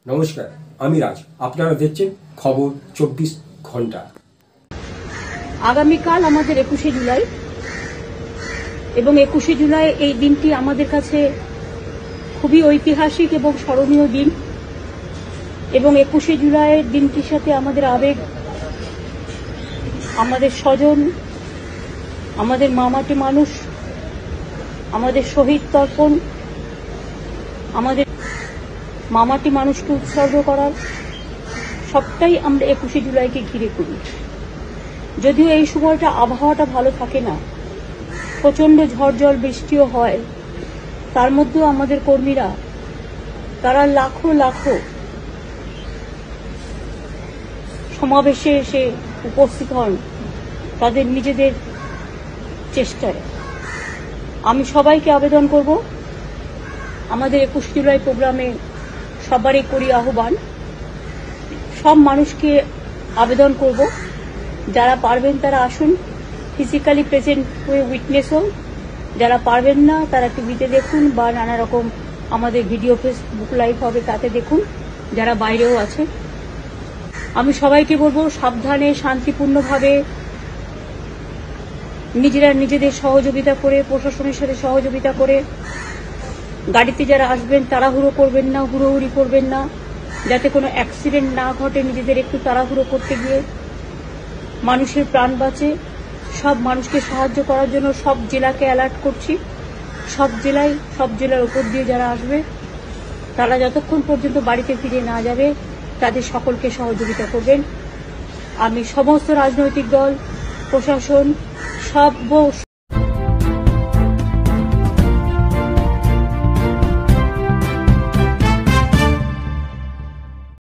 নমস্কার, আমি রাজ। আপনারা দেখছেন খবর 24 ঘন্টা। আগামীকাল আমাদের 21শে জুলাই এবং 21শে জুলাই এই দিনটি আমাদের কাছে খুবই ঐতিহাসিক এবং স্মরণীয় দিন। এবং 21শে জুলাইয়ের দিনটির সাথে আমাদের আবেগ, আমাদের স্বজন, আমাদের মামাটি মানুষ, আমাদের শহীদ তর্পণ, আমাদের মামাটি মানুষকে উৎসর্গ করার সবটাই আমরা 21শে জুলাইকে ঘিরে করি। যদিও এই সময়টা আবহাওয়াটা ভালো থাকে না, প্রচন্ড ঝড় জল বৃষ্টিও হয়, তার মধ্যেও আমাদের কর্মীরা তারা লাখো লাখো সমাবেশে এসে উপস্থিত হন তাদের নিজেদের চেষ্টায়। আমি সবাইকে আবেদন করব, আমাদের 21শে জুলাই প্রোগ্রামে সবারই করি আহ্বান, সব মানুষকে আবেদন করব যারা পারবেন তারা আসুন, ফিজিক্যালি প্রেজেন্ট হয়ে উইটনেস হন। যারা পারবেন না তারা টিভিতে দেখুন বা নানা রকম আমাদের ভিডিও ফেসবুক লাইভ হবে তাতে দেখুন, যারা বাইরেও আছে। আমি সবাইকে বলবো সাবধানে শান্তিপূর্ণভাবে নিজেরা নিজেদের সহযোগিতা করে, প্রশাসনের সাথে সহযোগিতা করে, গাড়িতে যারা আসবেন তাড়াহুড়ো করবেন না, হুড়োহুড়ি করবেন না, যাতে কোনো অ্যাক্সিডেন্ট না ঘটে। নিজেদের একটু তাড়াহুড়ো করতে গিয়ে মানুষের প্রাণ বাঁচে। সব মানুষকে সাহায্য করার জন্য সব জেলাকে অ্যালার্ট করছি। সব জেলার উপর দিয়ে যারা আসবে তারা যতক্ষণ পর্যন্ত বাড়িতে ফিরে না যাবে তাদের সকলকে সহযোগিতা করবেন। আমি সমস্ত রাজনৈতিক দল, প্রশাসন, সব